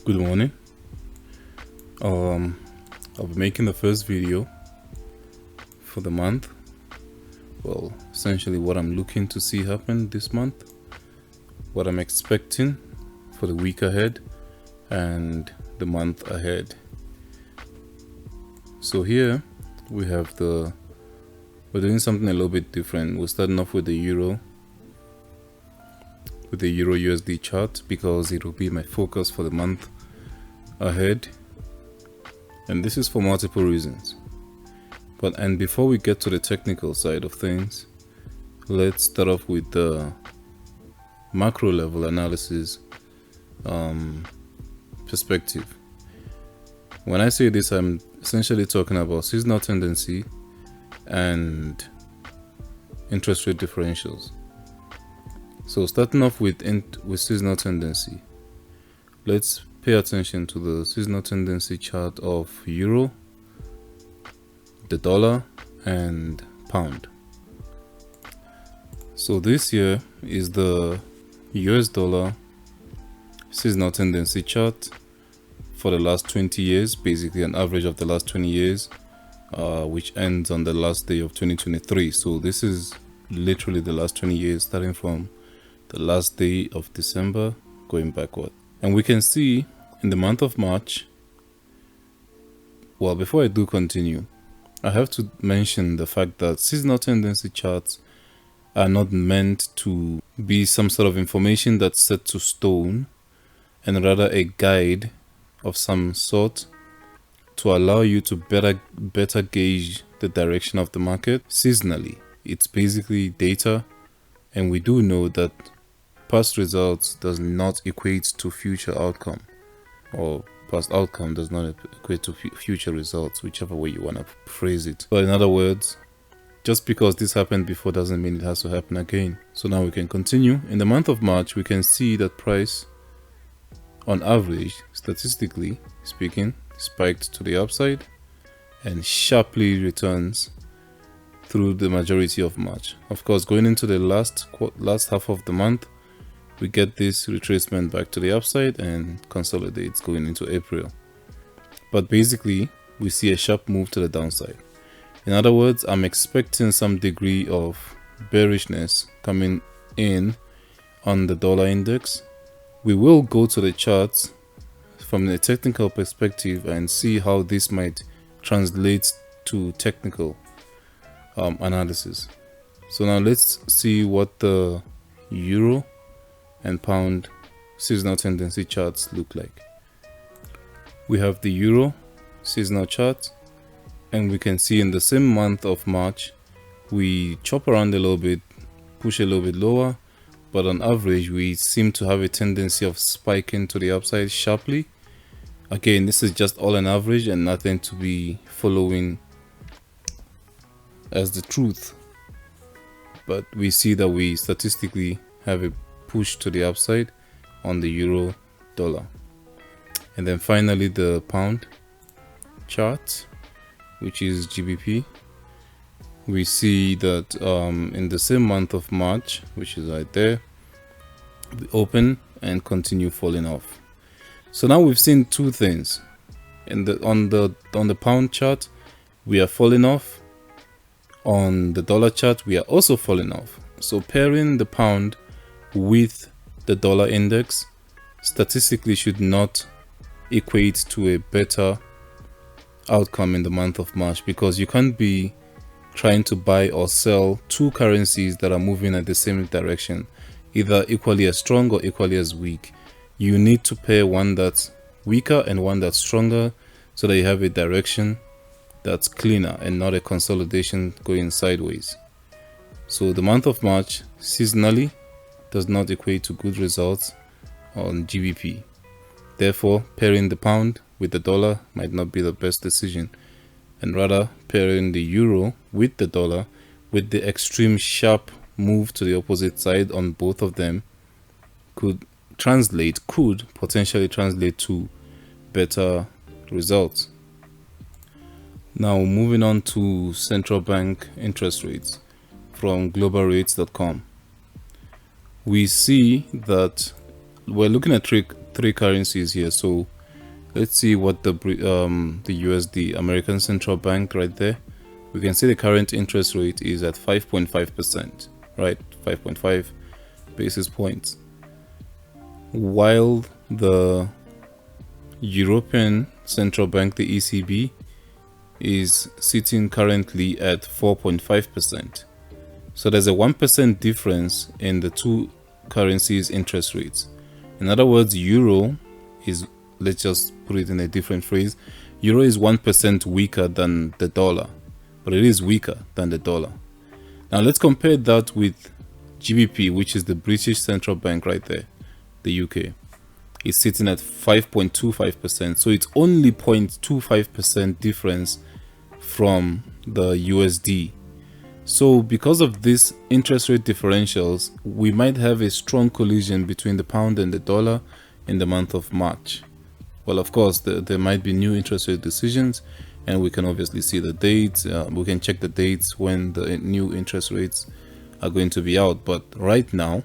Good morning. I'll be making the first video for the month. Well, essentially what I'm looking to see happen this month, what I'm expecting for the week ahead and the month ahead. So here we have we're doing something a little bit different. We're starting off with the Euro USD chart because it will be my focus for the month ahead, and this is for multiple reasons. And before we get to the technical side of things, let's start off with the macro level analysis perspective. When I say this, I'm essentially talking about seasonal tendency and interest rate differentials. So starting off with seasonal tendency, let's pay attention to the seasonal tendency chart of Euro, the dollar, and pound. So this here is the US dollar seasonal tendency chart for the last 20 years, basically an average of the last 20 years, which ends on the last day of 2023. So this is literally the last 20 years, starting from the last day of December going backward. And we can see in the month of March, well, before I do continue, I have to mention the fact that seasonal tendency charts are not meant to be some sort of information that's set to stone, and rather a guide of some sort to allow you to better gauge the direction of the market seasonally. It's basically data, and we do know that past results does not equate to future outcome, or past outcome does not equate to future results, whichever way you want to phrase it. But in other words, just because this happened before doesn't mean it has to happen again. So now we can continue. In the month of March, we can see that price on average, statistically speaking, spiked to the upside and sharply returns through the majority of March. Of course, going into the last half of the month, we get this retracement back to the upside and consolidates going into April. But basically, we see a sharp move to the downside. In other words, I'm expecting some degree of bearishness coming in on the dollar index. We will go to the charts from the technical perspective and see how this might translate to technical analysis. So now let's see what the Euro and pound seasonal tendency charts look like. We have the Euro seasonal chart, and we can see in the same month of March we chop around a little bit, push a little bit lower, but on average we seem to have a tendency of spiking to the upside sharply. Again, this is just all an average and nothing to be following as the truth, but we see that we statistically have a push to the upside on the euro dollar. And then finally the pound chart, which is GBP. We see that in the same month of March, which is right there, we open and continue falling off. So now we've seen two things. On the pound chart, we are falling off. On the dollar chart, we are also falling off. So pairing the pound with the dollar index statistically should not equate to a better outcome in the month of March, because you can't be trying to buy or sell two currencies that are moving at the same direction, either equally as strong or equally as weak. You need to pair one that's weaker and one that's stronger so that you have a direction that's cleaner and not a consolidation going sideways. So the month of March seasonally does not equate to good results on GBP. Therefore, pairing the pound with the dollar might not be the best decision, and rather pairing the euro with the dollar with the extreme sharp move to the opposite side on both of them could potentially translate to better results. Now moving on to central bank interest rates from globalrates.com. We see that we're looking at three currencies here. So Let's see what the USD, American Central Bank, right there. We can see the current interest rate is at 5.5%, right? 5.5 basis points. While the European Central Bank, the ECB, is sitting currently at 4.5%. So there's a 1% difference in the two currencies' interest rates. In other words, euro is, let's just put it in a different phrase, euro is 1% weaker than the dollar, but it is weaker than the dollar. Now let's compare that with GBP, which is the British Central Bank right there, the UK. It's sitting at 5.25%, so it's only 0.25% difference from the USD. So because of this interest rate differentials, we might have a strong collision between the pound and the dollar in the month of March. Well, of course, there might be new interest rate decisions, and we can obviously see the dates. We can check the dates when the new interest rates are going to be out. But right now,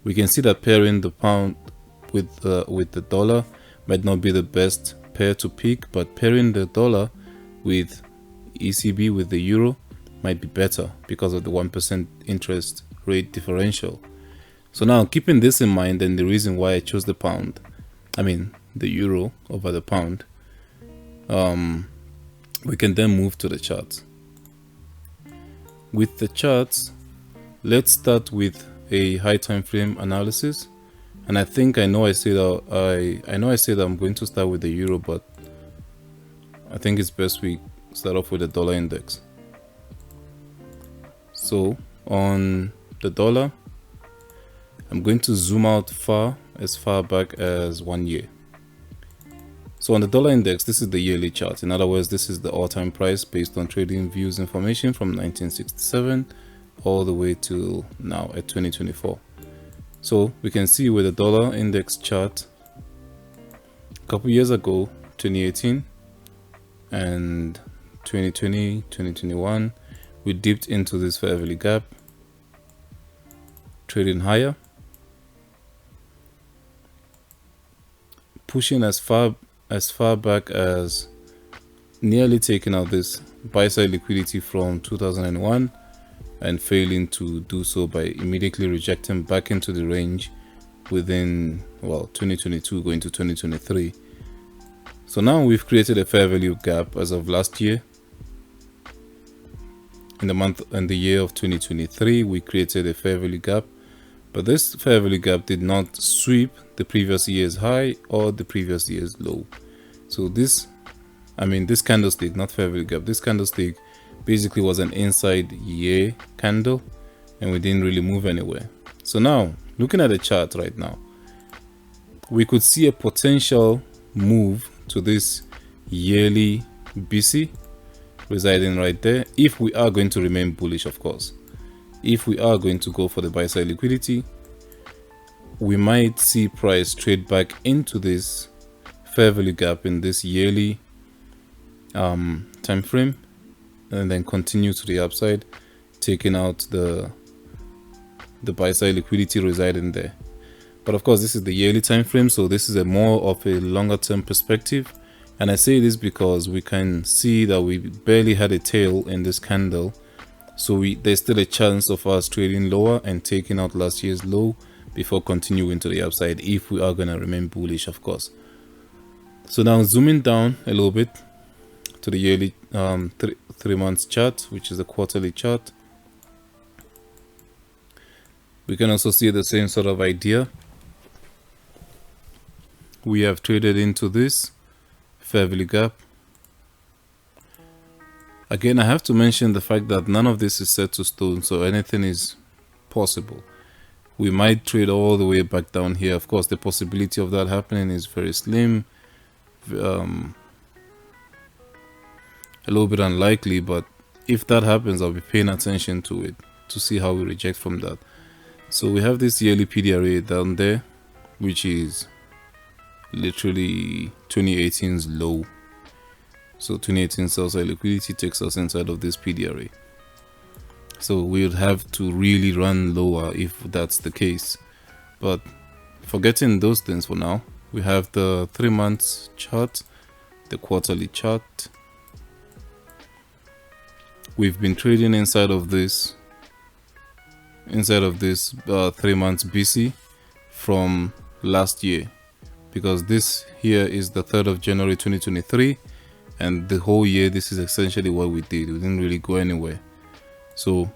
we can see that pairing the pound with the dollar might not be the best pair to pick, but pairing the dollar with ECB, with the euro, might be better because of the 1% interest rate differential. So now, keeping this in mind, and the reason why I chose the euro over the pound, we can then move to the charts. With the charts, let's start with a high time frame analysis. And I think I know I said I'm going to start with the euro, but I think it's best we start off with the dollar index. So on the dollar, I'm going to zoom out as far back as 1 year. So on the dollar index, this is the yearly chart. In other words, this is the all-time price based on trading views information from 1967 all the way to now at 2024. So we can see with the dollar index chart, a couple years ago, 2018 and 2020, 2021, we dipped into this fair value gap, trading higher, pushing as far back as nearly taking out this buy side liquidity from 2001 and failing to do so by immediately rejecting back into the range within 2022 going to 2023. So now we've created a fair value gap as of last year. In the year of 2023, we created a fair value gap, but this fair value gap did not sweep the previous year's high or the previous year's low. So this candlestick, not fair value gap, this candlestick basically was an inside year candle, and we didn't really move anywhere. So now, looking at the chart right now, we could see a potential move to this yearly BC residing right there, if we are going to remain bullish, of course. If we are going to go for the buy side liquidity, we might see price trade back into this fair value gap in this yearly time frame, and then continue to the upside, taking out the buy side liquidity residing there. But of course, this is the yearly time frame, so this is a more of a longer term perspective. And I say this because we can see that we barely had a tail in this candle, so there's still a chance of us trading lower and taking out last year's low before continuing to the upside, if we are going to remain bullish, of course. So now zooming down a little bit to the yearly 3 months chart, which is a quarterly chart, we can also see the same sort of idea. We have traded into this fair value gap. Again, I have to mention the fact that none of this is set to stone, so anything is possible. We might trade all the way back down here. Of course, the possibility of that happening is very slim, a little bit unlikely, but if that happens, I'll be paying attention to it to see how we reject from that. So we have this yearly PDRA down there, which is literally 2018's low. So 2018 sell side liquidity takes us inside of this PDRA. So we would have to really run lower if that's the case. But forgetting those things for now, we have the 3 months chart, the quarterly chart. We've been trading inside of this 3 months BC from last year, because this here is the 3rd of January 2023, and the whole year this is essentially what we did. We didn't really go anywhere. So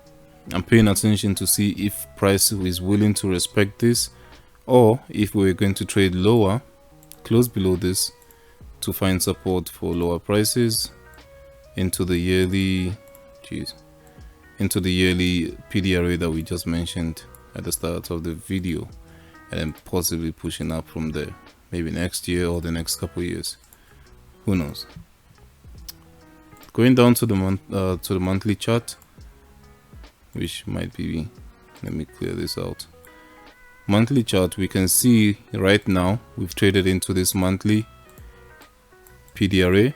I'm paying attention to see if price is willing to respect this, or if we're going to trade lower, close below this, to find support for lower prices into the yearly PDRA that we just mentioned at the start of the video, and then possibly pushing up from there, maybe next year or the next couple years, who knows. Going down to the monthly chart, which might be, let me clear this out. Monthly chart, we can see right now we've traded into this monthly PDRA,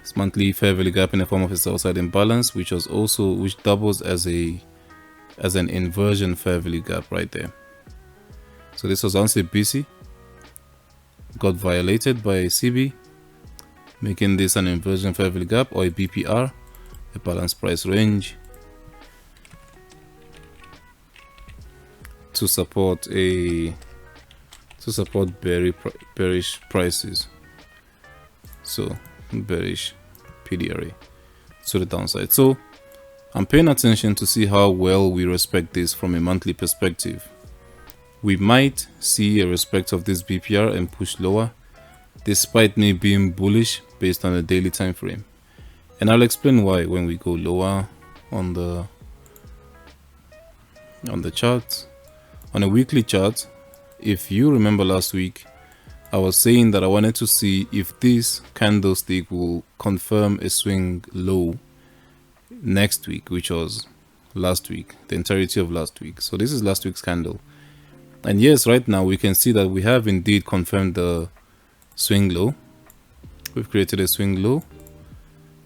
this monthly fair value gap in the form of a sell side imbalance, which doubles as an inversion fair value gap right there. So this was once a BC, got violated by a CB, making this an inversion fair value gap, or a BPR, a balanced price range, to support bearish prices. So bearish PDRA to the downside. So I'm paying attention to see how well we respect this from a monthly perspective. We might see a respect of this BPR and push lower, despite me being bullish based on a daily time frame. And I'll explain why when we go lower on the chart. On a weekly chart, if you remember last week, I was saying that I wanted to see if this candlestick will confirm a swing low next week, which was last week, the entirety of last week. So this is last week's candle. And yes, right now we can see that we have indeed confirmed the swing low. We've created a swing low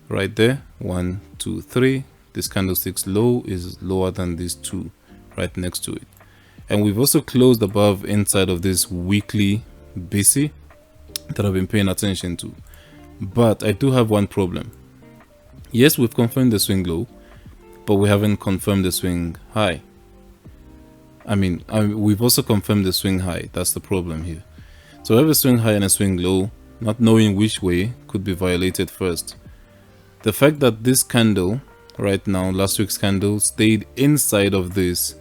right there. 1, 2, 3. This candlestick's low is lower than these two right next to it. And we've also closed above inside of this weekly BC that I've been paying attention to. But I do have one problem. Yes, we've confirmed the swing low, but we haven't confirmed the swing high. We've also confirmed the swing high. That's the problem here. So I have a swing high and a swing low, not knowing which way could be violated first. The fact that this candle right now, last week's candle, stayed inside of this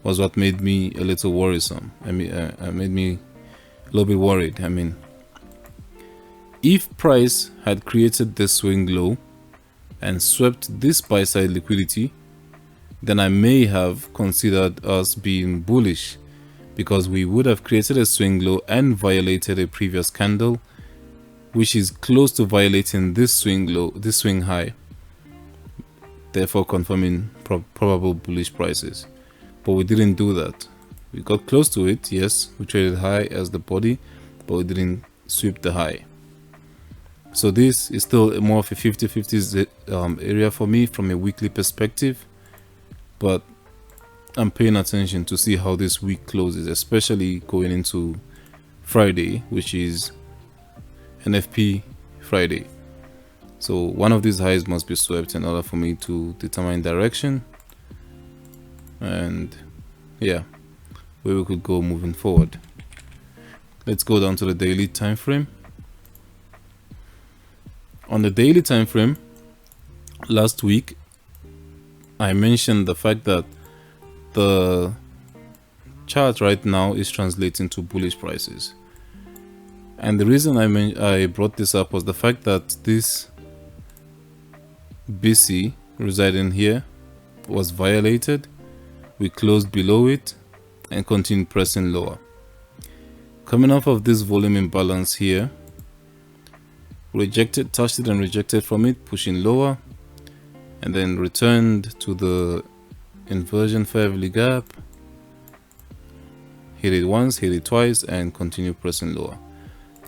was what made me a little worrisome. Made me a little bit worried. If price had created this swing low and swept this buy side liquidity, then I may have considered us being bullish, because we would have created a swing low and violated a previous candle, which is close to violating this swing low, this swing high, therefore confirming probable bullish prices. But we didn't do that. We got close to it, yes, we traded high as the body, but we didn't sweep the high. So this is still more of a 50-50 area for me from a weekly perspective, but I'm paying attention to see how this week closes, especially going into Friday, which is NFP Friday. So one of these highs must be swept in order for me to determine direction, and yeah, where we could go moving forward. Let's go down to the daily time frame. On the daily time frame, last week I mentioned the fact that the chart right now is translating to bullish prices, and the reason I brought this up was the fact that this BC residing here was violated. We closed below it and continued pressing lower. Coming off of this volume imbalance here, rejected, touched it and rejected from it, pushing lower, and then returned to the inversion fair value gap, hit it once, hit it twice, and continue pressing lower.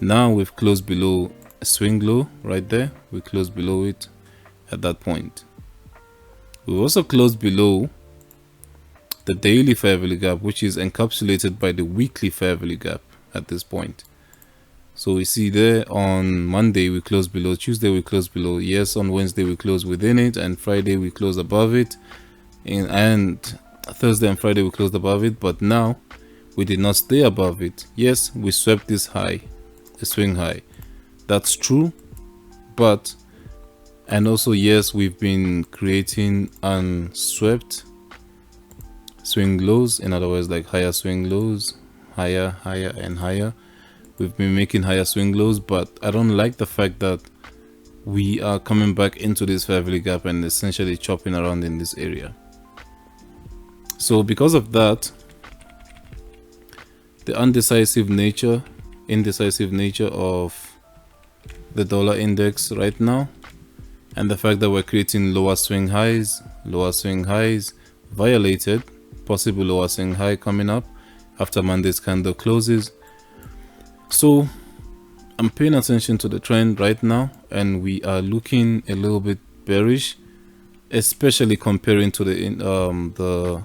Now we've closed below a swing low right there. We closed below it at that point. We've also closed below the daily fair value gap, which is encapsulated by the weekly fair value gap at this point. So we see there on Monday we close below, Tuesday we close below, yes, on Wednesday we close within it, and Friday we close above it, and Thursday and Friday we closed above it. But now we did not stay above it. Yes, we swept this high, a swing high, that's true, but and also yes, we've been creating unswept swing lows, in other words, like higher swing lows, higher and higher. We've been making higher swing lows, but I don't like the fact that we are coming back into this fair value gap and essentially chopping around in this area. So because of that, the indecisive nature of the dollar index right now, and the fact that we're creating lower swing highs, violated, possible lower swing high coming up after Monday's candle closes. So I'm paying attention to the trend right now, and we are looking a little bit bearish, especially comparing to the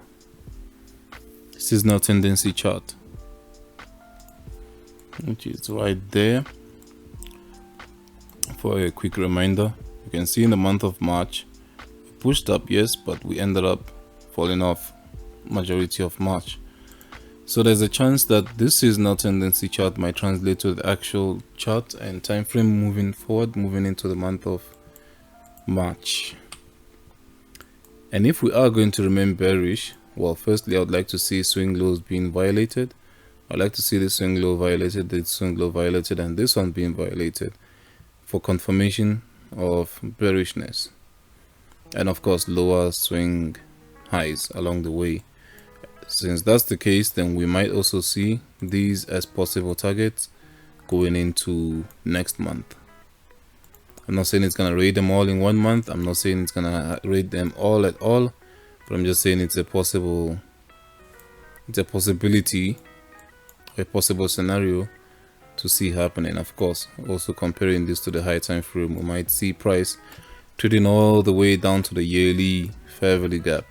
seasonal tendency chart, which is right there. For a quick reminder, you can see in the month of March we pushed up, yes, but we ended up falling off majority of March. So there's a chance that this seasonal tendency chart might translate to the actual chart and time frame moving forward, moving into the month of March. And if we are going to remain bearish, well, firstly I would like to see swing lows being violated. I'd like to see this swing low violated, this swing low violated, and this one being violated for confirmation of bearishness, and of course lower swing highs along the way. Since that's the case, then we might also see these as possible targets going into next month. I'm not saying it's gonna raid them all in 1 month, I'm not saying it's gonna raid them all at all, but I'm just saying it's a possibility, a possible scenario to see happening. Of course, also comparing this to the high time frame, we might see price trading all the way down to the yearly fair value gap.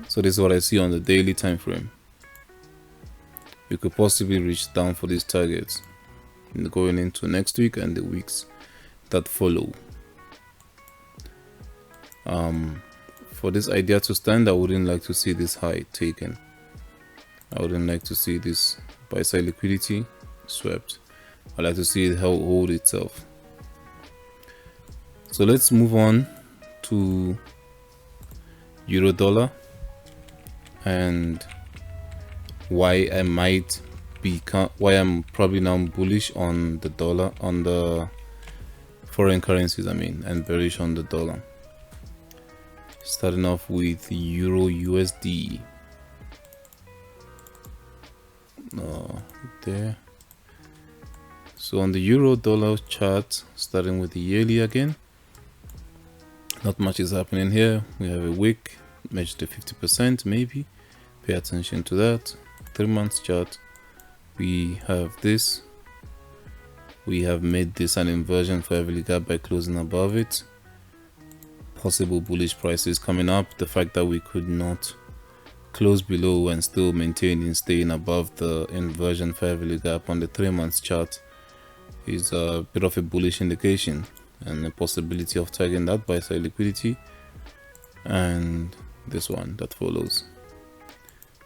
So this is what I see on the daily time frame. We could possibly reach down for these targets going into next week and the weeks that follow. For this idea to stand, I wouldn't like to see this high taken. I wouldn't like to see this buy side liquidity swept. I'd like to see it hold itself. So let's move on to euro dollar and why I'm probably now bullish on the dollar, on the foreign currencies and bearish on the dollar. Starting off with euro USD. There. So on the euro dollar chart, starting with the yearly again, not much is happening here. We have a wick measured to 50%, maybe. Pay attention to that. 3 months chart, we have this. We have made this an inversion for every gap by closing above it. Possible bullish prices coming up. The fact that we could not close below and still maintaining staying above the inversion fair value gap on the 3 months chart is a bit of a bullish indication and a possibility of targeting that buy side liquidity and this one that follows.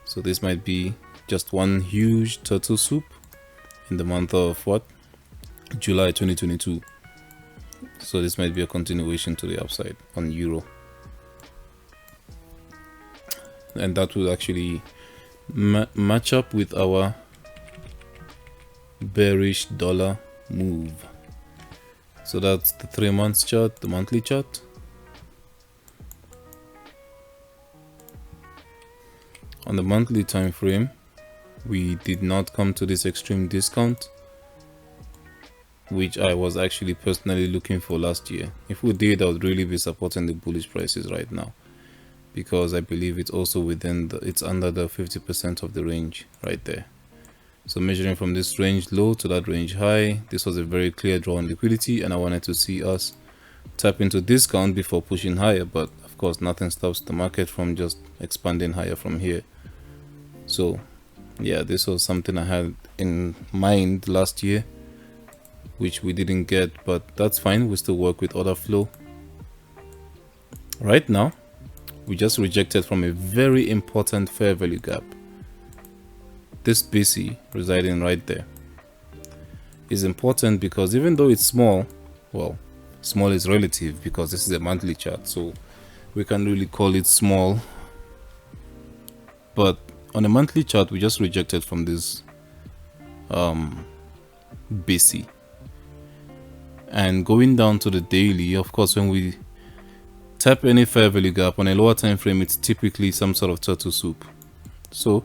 So this might be just one huge turtle soup in the month of July 2022. So this might be a continuation to the upside on euro, and that will actually match up with our bearish dollar move. So that's the 3 months chart, the monthly chart. On the monthly time frame, we did not come to this extreme discount, which I was actually personally looking for last year. If we did, I would really be supporting the bullish prices right now, because I believe it's also within it's under the 50% of the range right there. So measuring from this range low to that range high, this was a very clear draw on liquidity, and I wanted to see us tap into discount before pushing higher. But of course, nothing stops the market from just expanding higher from here. So Yeah, this was something I had in mind last year, which we didn't get, but that's fine. We still work with order flow. Right now, we just rejected from a very important fair value gap. This BC residing right there is important because even though it's small, well, small is relative because this is a monthly chart, so we can't really call it small. But on a monthly chart, we just rejected from this BC. And going down to the daily, of course, when we tap any fair value gap on a lower time frame, it's typically some sort of turtle soup. So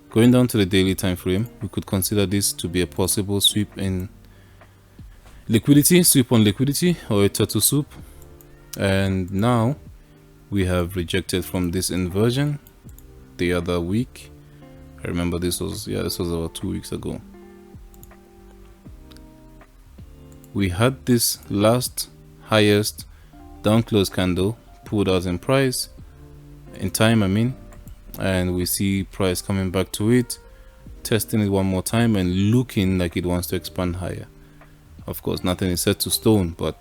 going down to the daily time frame, we could consider this to be a possible sweep in liquidity, sweep on liquidity, or a turtle soup. And now we have rejected from this inversion the other week. I remember this was about 2 weeks ago. We had this last highest down close candle pulled out in price, in time I mean, and we see price coming back to it, testing it one more time and looking like it wants to expand higher. Of course, nothing is set to stone, but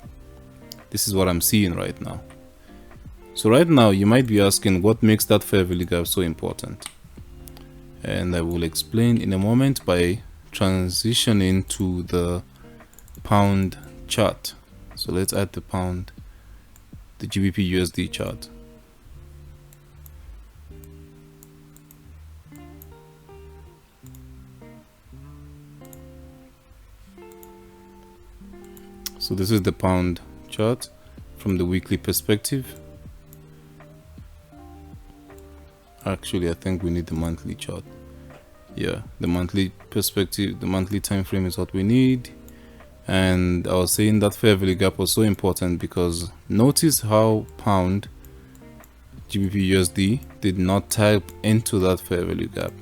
this is what I'm seeing right now. So right now you might be asking, what makes that fair value gap so important? And I will explain in a moment by transitioning to the pound chart. So let's add the pound, the GBP USD chart. So this is the pound chart from the weekly perspective. Actually, I think we need the monthly chart. Yeah, the monthly perspective, the monthly time frame is what we need. And I was saying that fair value gap was so important because notice how pound GBP USD did not tap into that fair value gap.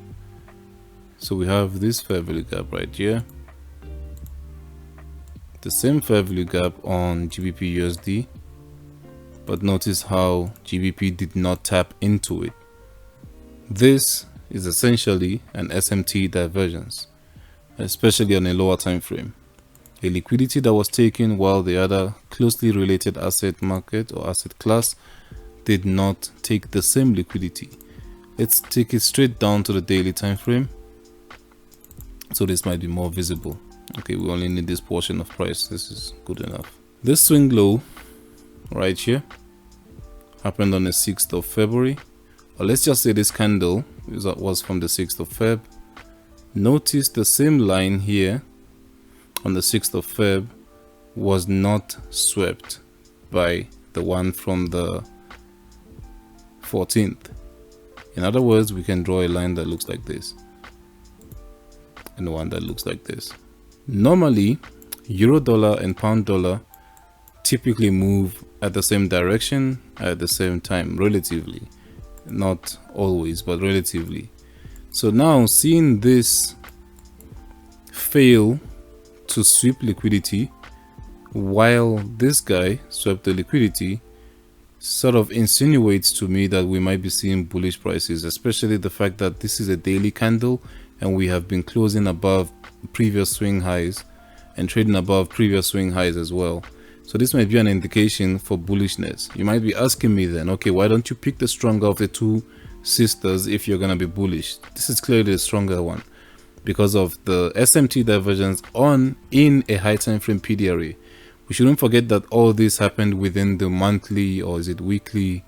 So we have this fair value gap right here, the same fair value gap on GBP USD, but notice how GBP did not tap into it. This is essentially an SMT divergence, especially on a lower time frame. A liquidity that was taken while the other closely related asset market or asset class did not take the same liquidity. Let's take it straight down to the daily time frame, so this might be more visible. Okay, we only need this portion of price. This is good enough. This swing low right here happened on the 6th of February, or let's just say this candle was from the 6th of Feb. Notice the same line here on the 6th of Feb was not swept by the one from the 14th. In other words, we can draw a line that looks like this and one that looks like this. Normally, euro dollar and pound dollar typically move at the same direction at the same time, relatively. Not always, but relatively. So now seeing this fail to sweep liquidity while this guy swept the liquidity sort of insinuates to me that we might be seeing bullish prices, especially the fact that this is a daily candle and we have been closing above previous swing highs and trading above previous swing highs as well. So this might be an indication for bullishness. You might be asking me then, okay, why don't you pick the stronger of the two sisters if you're going to be bullish? This is clearly the stronger one because of the SMT divergence in a high time frame PDRA. We shouldn't forget that all this happened within the monthly, or is it weekly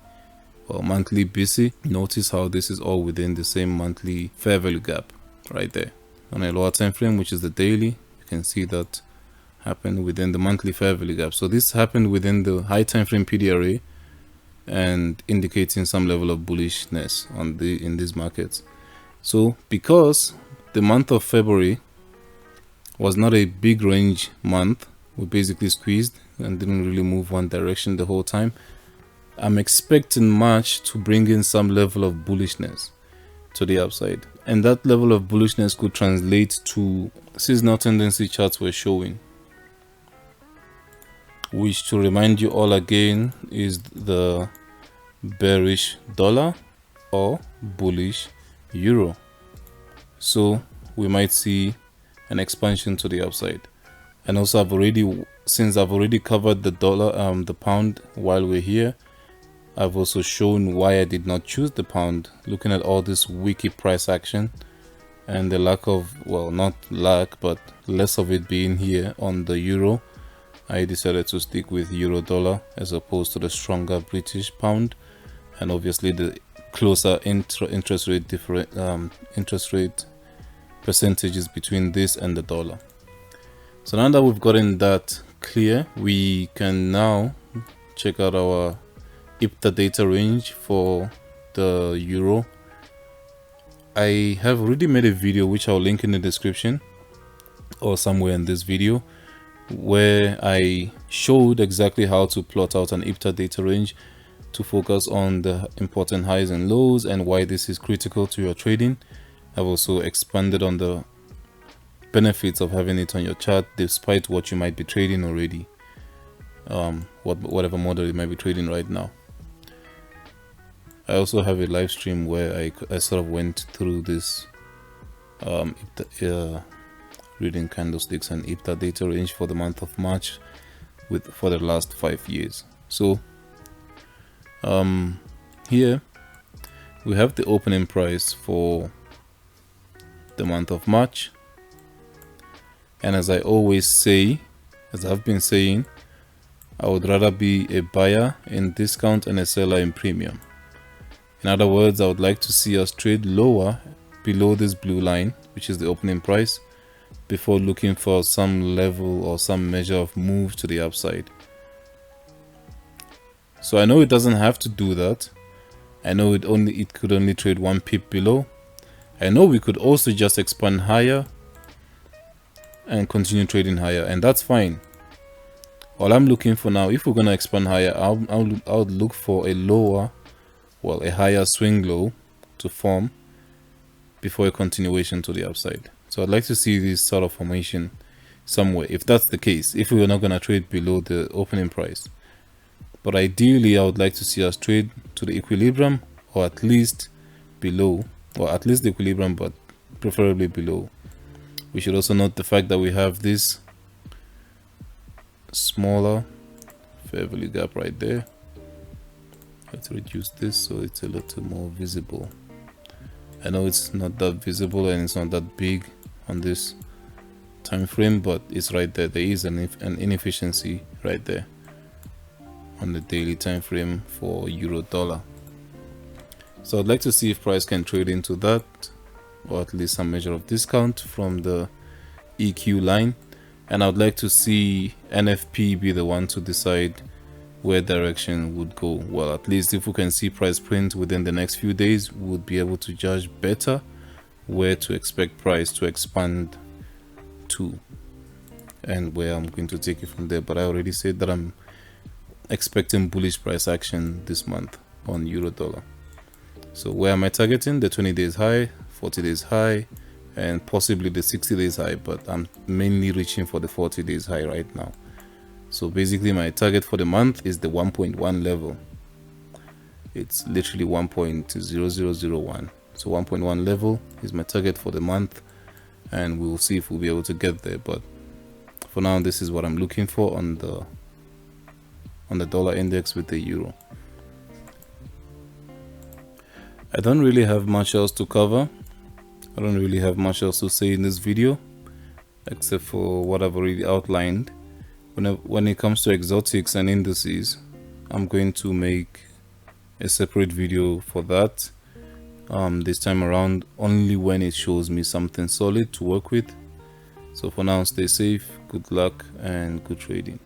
or monthly BC. Notice how this is all within the same monthly fair value gap right there. On a lower time frame, which is the daily, you can see that happened within the monthly fair value gap. So this happened within the high time frame PDRA and indicating some level of bullishness in these markets. So because the month of February was not a big range month, we basically squeezed and didn't really move one direction the whole time. I'm expecting March to bring in some level of bullishness to the upside, and that level of bullishness could translate to seasonal tendency charts we're showing, which, to remind you all again, is the bearish dollar or bullish euro. so we might see an expansion to the upside. And also since I've already covered the the pound while we're here, I've also shown why I did not choose the pound, looking at all this wiki price action and the lack of, well, not lack, but less of it being here on the euro. I decided to stick with euro dollar as opposed to the stronger British pound, and obviously the closer interest rate percentages between this and the dollar. So now that we've gotten that clear, we can now check out our IPDA data range for the euro. I have already made a video which I'll link in the description or somewhere in this video, where I showed exactly how to plot out an IPDA data range to focus on the important highs and lows and why this is critical to your trading. I've also expanded on the benefits of having it on your chart despite what you might be trading already, whatever model you might be trading right now. I also have a live stream where I sort of went through this reading candlesticks and IPDA data range for the month of March for the last 5 years. So here we have the opening price for the month of March, and as I always say, as I've been saying, I would rather be a buyer in discount and a seller in premium. In other words, I would like to see us trade lower below this blue line, which is the opening price, before looking for some level or some measure of move to the upside. So I know it doesn't have to do that. I know it could only trade 1 pip below. I know we could also just expand higher and continue trading higher, and that's fine. All I'm looking for now, if we're going to expand higher, I would look for a higher swing low to form before a continuation to the upside. So I'd like to see this sort of formation somewhere, if that's the case, if we're not going to trade below the opening price. But ideally, I would like to see us trade to the equilibrium, or at least below, or at least the equilibrium, but preferably below. We should also note the fact that we have this smaller fair value gap right there. Let's reduce this so it's a little more visible. I know it's not that visible and it's not that big on this time frame, but it's right there. There is an inefficiency right there on the daily time frame for euro dollar. So I'd like to see if price can trade into that, or at least some measure of discount from the EQ line, and I'd like to see NFP be the one to decide where direction would go. Well, at least if we can see price print within the next few days, we would be able to judge better where to expect price to expand to and where I'm going to take it from there. But I already said that I'm expecting bullish price action this month on euro dollar. So where am I targeting? The 20 days high, 40 days high, and possibly the 60 days high, but I'm mainly reaching for the 40 days high right now. So basically my target for the month is the 1.1 level. It's literally 1.0001. So 1.1 level is my target for the month, and we'll see if we'll be able to get there. But for now, this is what I'm looking for on the dollar index with the euro. I don't really have much else to cover. I don't really have much else to say in this video, except for what I've already outlined. When it comes to exotics and indices, I'm going to make a separate video for that this time around, only when it shows me something solid to work with. So for now, stay safe, good luck, and good trading.